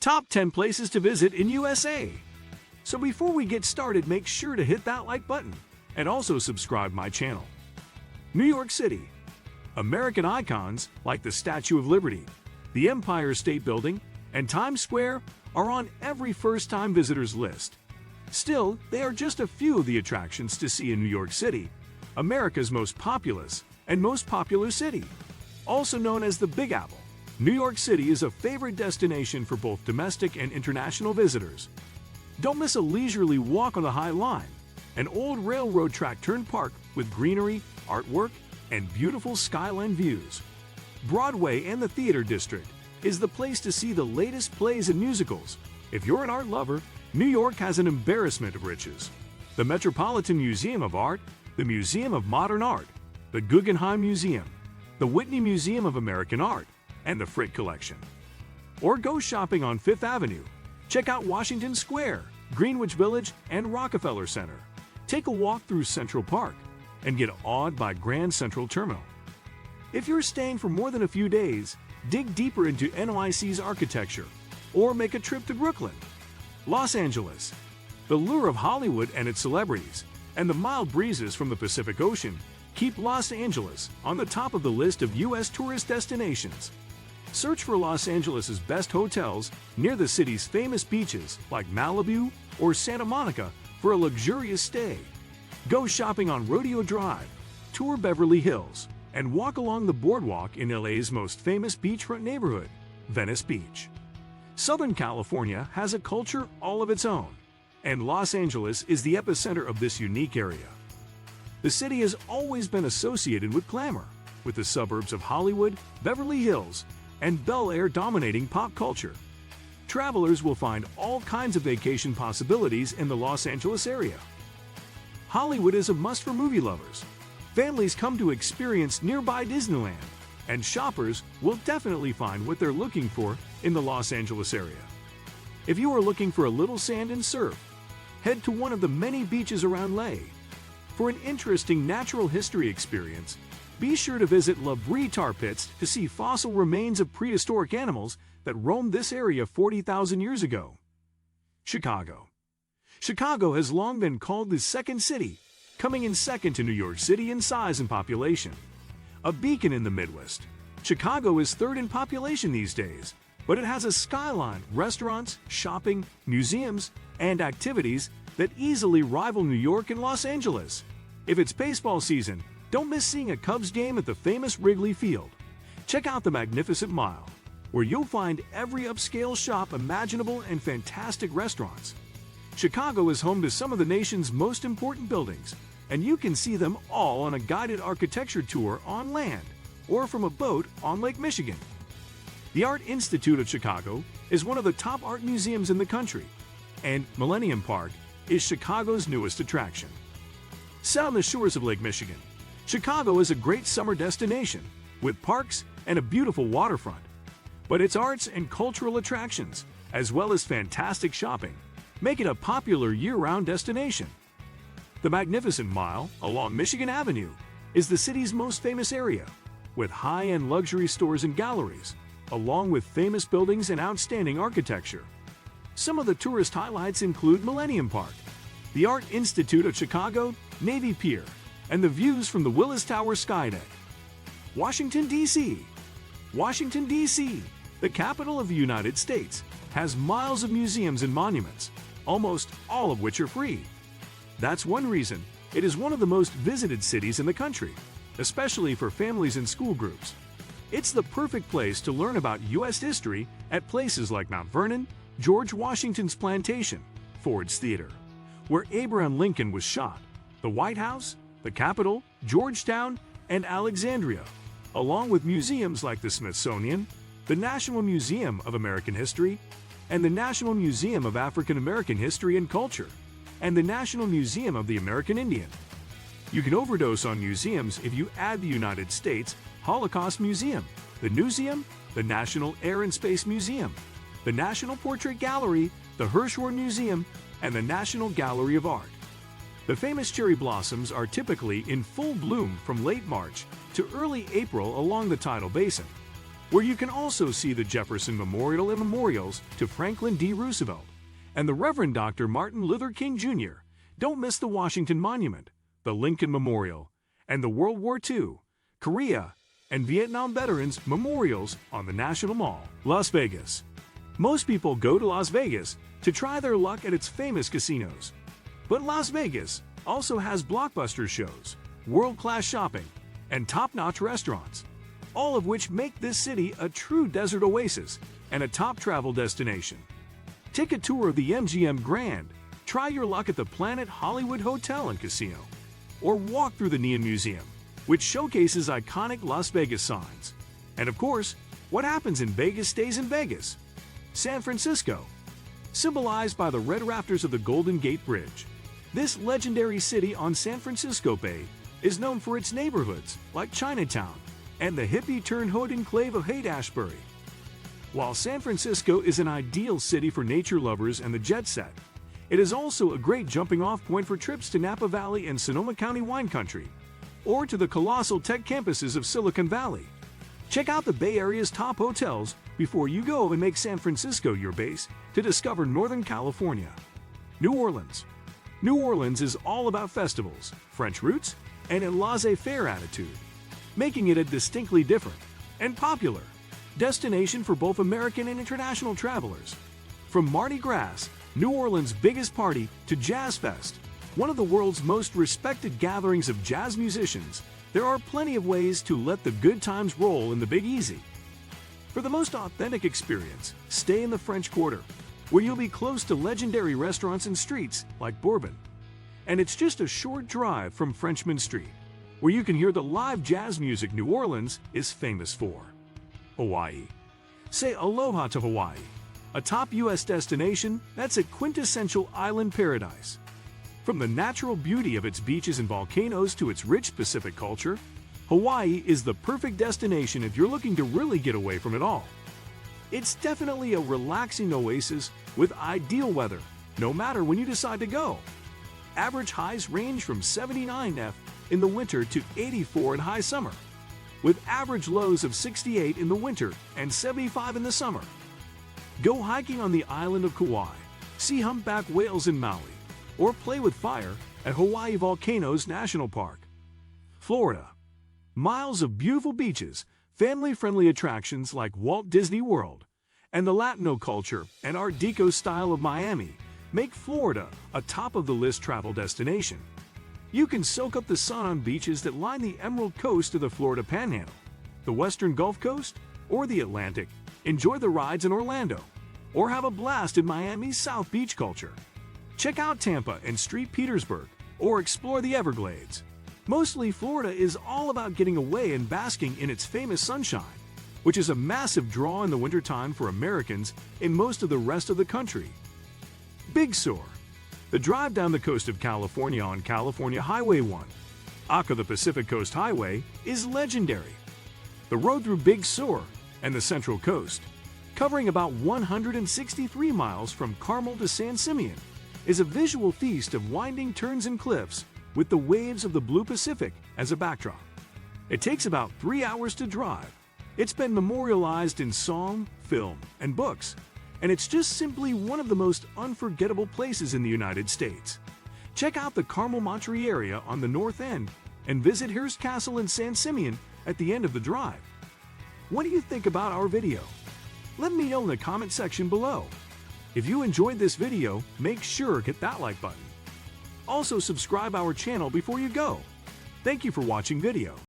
Top 10 places to visit in USA. So before we get started, make sure to hit that like button and also subscribe my channel. New York City. American icons like the Statue of Liberty, the Empire State Building, and Times Square are on every first-time visitors list. Still, they are just a few of the attractions to see in New York City, America's most populous and most popular city. Also known as the Big Apple, New York City is a favorite destination for both domestic and international visitors. Don't miss a leisurely walk on the High Line, an old railroad track-turned park with greenery, artwork, and beautiful skyline views. Broadway and the Theater District is the place to see the latest plays and musicals. If you're an art lover, New York has an embarrassment of riches. The Metropolitan Museum of Art, the Museum of Modern Art, the Guggenheim Museum, the Whitney Museum of American Art, and the Frick Collection. Or go shopping on Fifth Avenue. Check out Washington Square, Greenwich Village, and Rockefeller Center. Take a walk through Central Park and get awed by Grand Central Terminal. If you're staying for more than a few days, dig deeper into NYC's architecture or make a trip to Brooklyn. Los Angeles. The lure of Hollywood and its celebrities and the mild breezes from the Pacific Ocean keep Los Angeles on the top of the list of U.S. tourist destinations. Search for Los Angeles' best hotels near the city's famous beaches like Malibu or Santa Monica for a luxurious stay. Go shopping on Rodeo Drive, tour Beverly Hills, and walk along the boardwalk in LA's most famous beachfront neighborhood, Venice Beach. Southern California has a culture all of its own, and Los Angeles is the epicenter of this unique area. The city has always been associated with glamour, with the suburbs of Hollywood, Beverly Hills, and Bel Air dominating pop culture. Travelers will find all kinds of vacation possibilities in the Los Angeles area. Hollywood is a must for movie lovers. Families come to experience nearby Disneyland, and shoppers will definitely find what they're looking for in the Los Angeles area. If you are looking for a little sand and surf, head to one of the many beaches around LA. For an interesting natural history experience, be sure to visit La Brie tar pits to see fossil remains of prehistoric animals that roamed this area 40,000 years ago. Chicago. Chicago has long been called the second city, coming in second to New York City in size and population. A beacon in the Midwest, Chicago is third in population these days, but it has a skyline, restaurants, shopping, museums, and activities that easily rival New York and Los Angeles. If it's baseball season, don't miss seeing a Cubs game at the famous Wrigley Field. Check out the Magnificent Mile, where you'll find every upscale shop imaginable and fantastic restaurants. Chicago is home to some of the nation's most important buildings, and you can see them all on a guided architecture tour on land or from a boat on Lake Michigan. The Art Institute of Chicago is one of the top art museums in the country, and Millennium Park is Chicago's newest attraction. Set on the shores of Lake Michigan, Chicago is a great summer destination with parks and a beautiful waterfront. But its arts and cultural attractions, as well as fantastic shopping, make it a popular year-round destination. The Magnificent Mile along Michigan Avenue is the city's most famous area, with high-end luxury stores and galleries, along with famous buildings and outstanding architecture. Some of the tourist highlights include Millennium Park, the Art Institute of Chicago, Navy Pier, and the views from the Willis Tower skydeck. Washington, D.C. Washington, D.C., the capital of the United States, has miles of museums and monuments, almost all of which are free. That's one reason it is one of the most visited cities in the country, especially for families and school groups. It's the perfect place to learn about U.S. history at places like Mount Vernon, George Washington's plantation, Ford's Theater, where Abraham Lincoln was shot, the White House, the Capitol, Georgetown, and Alexandria, along with museums like the Smithsonian, the National Museum of American History, and the National Museum of African American History and Culture, and the National Museum of the American Indian. You can overdose on museums if you add the United States Holocaust Museum, the Newseum, the National Air and Space Museum, the National Portrait Gallery, the Hirshhorn Museum, and the National Gallery of Art. The famous cherry blossoms are typically in full bloom from late March to early April along the tidal basin. where you can also see the Jefferson Memorial and memorials to Franklin D. Roosevelt and the Reverend Dr. Martin Luther King Jr. Don't miss the Washington Monument, the Lincoln Memorial, and the World War II, Korea, and Vietnam veterans memorials on the National Mall. Las Vegas. Most people go to Las Vegas to try their luck at its famous casinos. But Las Vegas also has blockbuster shows, world-class shopping, and top-notch restaurants, all of which make this city a true desert oasis and a top travel destination. Take a tour of the MGM Grand, try your luck at the Planet Hollywood Hotel and Casino, or walk through the Neon Museum, which showcases iconic Las Vegas signs. And of course, what happens in Vegas stays in Vegas. San Francisco, symbolized by the red rafters of the Golden Gate Bridge. This legendary city on San Francisco Bay is known for its neighborhoods like Chinatown and the hippie-turned-hood enclave of Haight-Ashbury. While San Francisco is an ideal city for nature lovers and the jet set, it is also a great jumping-off point for trips to Napa Valley and Sonoma County wine country, or to the colossal tech campuses of Silicon Valley. Check out the Bay Area's top hotels before you go and make San Francisco your base to discover Northern California. New Orleans. New Orleans is all about festivals, French roots, and a laissez-faire attitude, making it a distinctly different and popular destination for both American and international travelers. From Mardi Gras, New Orleans' biggest party, to Jazz Fest, one of the world's most respected gatherings of jazz musicians, there are plenty of ways to let the good times roll in the Big Easy. For the most authentic experience, stay in the French Quarter, where you'll be close to legendary restaurants and streets like Bourbon. And it's just a short drive from Frenchman Street, where you can hear the live jazz music New Orleans is famous for. Hawaii. Say aloha to Hawaii, a top U.S. destination that's a quintessential island paradise. From the natural beauty of its beaches and volcanoes to its rich Pacific culture, Hawaii is the perfect destination if you're looking to really get away from it all. It's definitely a relaxing oasis with ideal weather, no matter when you decide to go. Average highs range from 79 F in the winter to 84 in high summer, with average lows of 68 in the winter and 75 in the summer. Go hiking on the island of Kauai, see humpback whales in Maui, or play with fire at Hawaii Volcanoes National Park. Florida. Miles of beautiful beaches, family-friendly attractions like Walt Disney World, and the Latino culture and Art Deco style of Miami make Florida a top-of-the-list travel destination. You can soak up the sun on beaches that line the Emerald Coast of the Florida Panhandle, the Western Gulf Coast, or the Atlantic. Enjoy the rides in Orlando, or have a blast in Miami's South Beach culture. Check out Tampa and St. Petersburg, or explore the Everglades. Mostly, Florida is all about getting away and basking in its famous sunshine, which is a massive draw in the wintertime for Americans in most of the rest of the country. Big Sur. The drive down the coast of California on California Highway 1, aka the Pacific Coast Highway, is legendary. The road through Big Sur and the Central Coast, covering about 163 miles from Carmel to San Simeon, is a visual feast of winding turns and cliffs with the waves of the blue Pacific as a backdrop. It takes about 3 hours to drive. It's been memorialized in song, film, and books, and it's just simply one of the most unforgettable places in the United States. Check out the Carmel Monterey area on the north end and visit Hearst Castle in San Simeon at the end of the drive. What do you think about our video? Let me know in the comment section below. If you enjoyed this video, make sure to hit that like button. Also subscribe our channel before you go. Thank you for watching video.